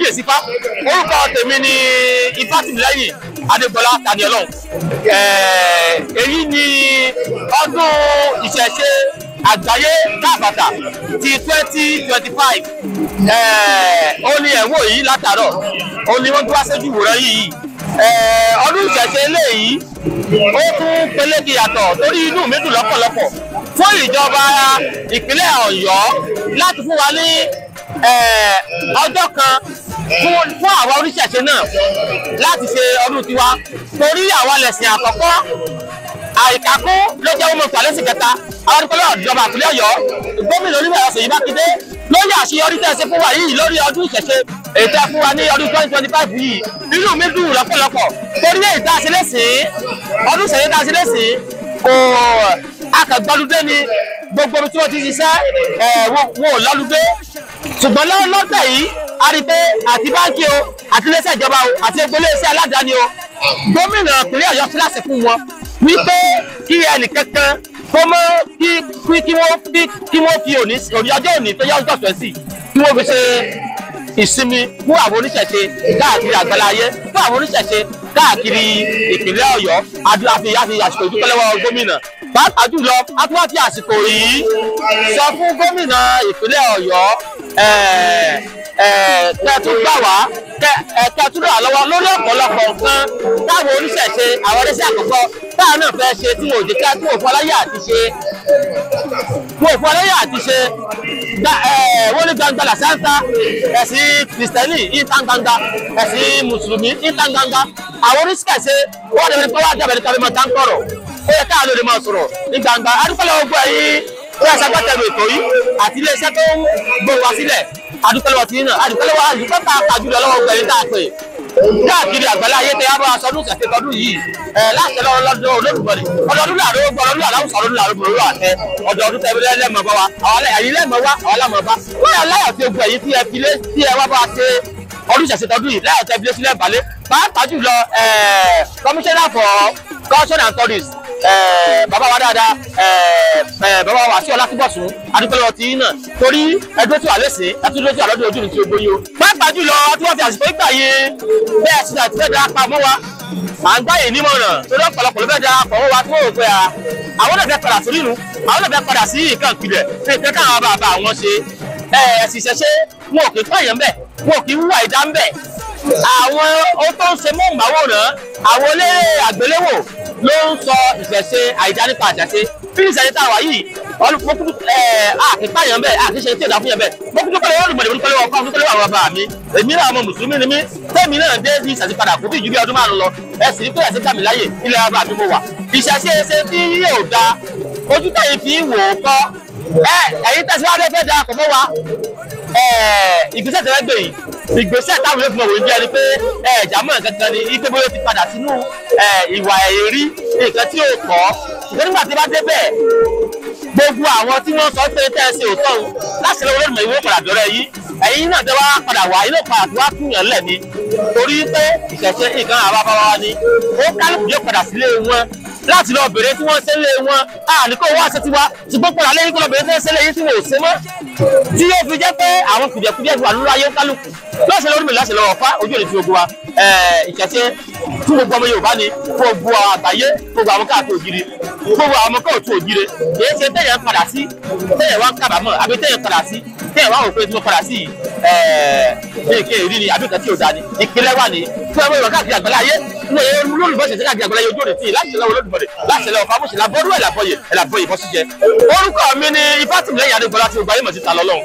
kábíyèsí fá orúkọ tèmi ni Ifátìmílẹ́yìn Adégbọlá Taniọlọ́run. Èyí ni ọdún ìṣẹ̀ṣe àgbáyé káàbàtà ti 2025. Ó ní ẹ̀wọ̀n yìí látàárọ̀ ó ní wọ́n tó wá séjú ìwòran yìí. Ọdún ìṣẹ̀ṣe eléyìí ó tún peléke yàtọ̀ torí inú mi dùn lọ́pọ̀lọpọ̀ fún ìjọba ìpínlẹ̀ Ọ̀yọ́ láti fún wa ní ọjọ́ kan fún àwa oníṣẹ̀ṣe náà láti ṣe ọdún tiwa torí àwa lẹ̀sìn àkọ́kọ́ àìkàkún ló jẹ́ ọmọ ìpàlẹ́sì kẹta àwọn ìpínlẹ̀ ìjọba ìpínlẹ̀ Ọ̀yọ́ gómìnà Olúbẹ̀rẹ̀ Ṣèyí Mákindé lórí àṣeyọrí tẹ́ ẹ ṣe fún wa yìí lórí ọdún ìṣẹ̀ṣe èyí tẹ́ fún wa ní ọdún 2025 yìí inú mi dùn lọ́pọ̀lọpọ̀ torí èyí tá a ṣe lẹ́sìn ọdún ìṣẹ̀ṣe tá a ṣe lẹ́sìn kò akẹgbọ́lùdé ni gbogbo tí wọ́n ti ṣiṣẹ́ wọn ò lọ́lùdé ṣùgbọ́n lọ́tẹ̀ yìí a rí pé àti báńkì o àti iléeṣẹ́ ìjọba o àti iléeṣẹ́ aládàáni o gómìnà ìpínlẹ̀ Ọ̀yọ́ ti láṣẹ fún wọn wípé kí ẹnìkankan tó mọ́ kí wọ́n fi òní ọjọ́ òní tó yá ọjọ́ 20 kí wọ́n fi ṣe ìsinmi fún àwọn oníṣẹ̀ṣe káàkiri àgbáláyé fún àwọn oníṣẹ̀ṣe káàkiri ìpínlẹ̀ Ọ̀yọ́ àfi àsìkò ìdúpẹ́ lọ́wọ́ gómìnà pàápàá jùlọ a tún wá fi àsìkò yìí sọ fún gómìnà ìpínlẹ̀ Ọ̀yọ́ kẹ́ẹ̀tún gbà wá kẹ́ẹ̀tún rà lọ́wọ́ lórí ọ̀pọ̀lọpọ̀ nǹkan táwọn oníṣẹ̀ṣe àwọn oníṣẹ́ àkọ́kọ́ táwọn náà fẹ́ ṣe tí wọ́n ò jẹ́ ká tí wọ́n fún aláyé àti ṣe wọ́n ní gbangba làṣáńtà ẹ̀sìn kìrìsìtẹ́nì ìta gbangba ẹ̀sìn mùsùlùmí ìta gbangba àwọn oníṣẹ̀ṣe wọ́n lè pẹ́ wá jábẹ̀rẹ̀ kábí máa tán kọ̀rọ̀ ó yẹ káà lóde máa sọ̀rọ̀ ní gbangba adúpẹ́lẹ́ ogun ẹ̀yìn tó ẹ̀ṣẹ̀ gbọ́tẹ̀lú ètò yìí àti iléeṣẹ́ tó ń gbòòrò wá sílẹ̀ adúpẹ́lẹ́ ti náà adúpẹ́lẹ́ wá àdúpẹ́ pàápàá lọ́wọ́ ogun ẹ̀yìn tá a pè káàkiri àgbàlá ayé tẹ yá bá aṣọ ọdún ìṣẹ̀ṣe tọdún yìí láti lọ lọ́dún Olódùmarè ọdọọdún làárọ̀ ogun ọdọọdún làárọ̀ sọ̀rọ̀ ọdún làárọ̀ bòrò àtẹ ọdọọdún tẹ lẹ́mọ̀ bá wa àwọn ẹ̀yìn lẹ́mọ̀ wá àwọn lámọ̀ bá wọ́n yà láyọ̀ tí ogun ẹ̀yìn tí ẹ wá bá ṣe ọdún ìṣẹ̀ṣe tọdún yìí láyọ̀ tẹ fi lé sílẹ̀ balẹ̀ pàápàá jùlọ commissioner for culture and tourism bàbá wa dáadáa bàbá wa sí Ọlátúbọ̀sún adúpẹ́lẹ́ ọtí náà torí ẹgbẹ́ tí wà lẹ́sìn ẹtú lójú àlọ́dún ojú ní ti ogbó yìí o pàápàá jùlọ tí wọ́n fi àsìkò ìgbà yìí bẹ́ẹ̀ sí àti fẹ́ darapọ̀ mọ́ wa à ń gbáyè nímọ̀ràn torí ọ̀pọ̀lọpọ̀ ló fẹ́ darapọ̀ mọ́ wa tí wọ́n ò pẹ́ àwọn náà fẹ́ padà sórí inú àwọn náà fẹ́ padà sí nǹkan ìpìlẹ̀ pé ìfẹ́ káwọn bàbá àwọn ṣe ẹ̀sìn ìṣẹ̀ṣe wọn ò kì í pààyàn bẹ̀ wọn ò kì í wúwà ìdá ń bẹ̀ àwọn ohun tó ń ṣe mọ́ọ̀máwòrán àwọn eléré àgbéléwò ló ń sọ ìṣẹ̀ṣe àìdá nípa ìṣẹ̀ṣe bí ìṣẹ̀ṣe tá a wà yìí àkìpáyàn bẹ́ẹ̀ àkìṣe tí ìdá fún yẹn bẹ́ẹ̀ mo kúndùn pẹ̀lú Olódùmarè mo pẹ̀lú ọkọ mo pẹ̀lú àwọn bàbá mi èmi náà ọmọ mùsùlùmí ni mí tẹ́mi náà dé sí ìṣẹ̀ṣe padà kó bí ju bí ọdún márùn lọ ẹ sì ní pé ẹ̀sìn kàmí láyè ilẹ̀ bàbá mi mo wà ìṣẹ̀ṣe ṣe tí yóò da ojú tẹ̀yìn fi wò ó kọ́ ẹ̀yin tẹ̀síwájú fẹ́ da kò mọ́ wa ìgbésẹ̀ tẹ́lẹ̀ gbé yìí ìgbésẹ̀ táwọn yóò fi mọ̀ wò ní ẹni pé jàmọ́ kankan ni ipe bóyá ti padà sínú ìwà ẹ̀rí nǹkan tí ó kọ́ ṣùgbọ́n nígbà tí bá débẹ̀ gbogbo àwọn tí wọ́n sọ pé tẹ́ ẹ ṣe òótọ́ o láti lọ́wọ́ Olódùmarè ìwé padà dọ́rẹ́ yìí ẹ̀yin náà tẹ́ wá padà wá ilé padà tí wá tún yàn lẹ̀ ni torí pé ìṣẹ̀ṣe nǹkan àwọn bàbá wa ni ó kálukú yóò padà sílé wọn láti lọ bèrè tí wọ́n ṣe lé wọn àníkó wá ṣe tiwa ṣùgbọ́n padà lẹ́yìn kó lọ bèrè tí wọ́n ṣe lé yín tí wọ́n ò ṣe mọ́ tí yóò fi jẹ́ pé àwọn kùdìẹ̀kùdìẹ̀ wà lórí ayé kálukú lọ́sẹ̀ lórí mi láṣẹ lọ́wọ́ fá ojú òní fi ogun wa ìṣẹ̀ṣe fún gbogbo ọmọ Yorùbá ni fún gbogbo àgbáyé gbogbo àwọn káàkiri ògiri gbogbo àwọn káàkiri ògiri kìí ṣe tẹ̀yẹ̀ padà sí tẹ̀yẹ̀ wá kábàámọ̀ àbí tẹ̀yẹ̀ padà sí tẹ̀yẹ̀ wá òpin tí mo padà sí èké ìrí ni àbí nǹkan tí ò da ni ìpínlẹ̀ wà ní fún ọmọ Yorùbá káàkiri àgbáláyé olólùbọ̀ṣẹ̀ káàkiri àgbáláyé ojú òní tí láṣẹ lọ́wọ́ Olódùmarè láṣẹ lọ́wọ́ fámúṣe làbọ́rú ẹ̀làbọ̀yè bọ́sí jẹ orúkọ mi ni Ifátìmílẹ́yìn Adégbọlá tí gbogbo ayé mọ̀ sí ta lọ́lọ́run.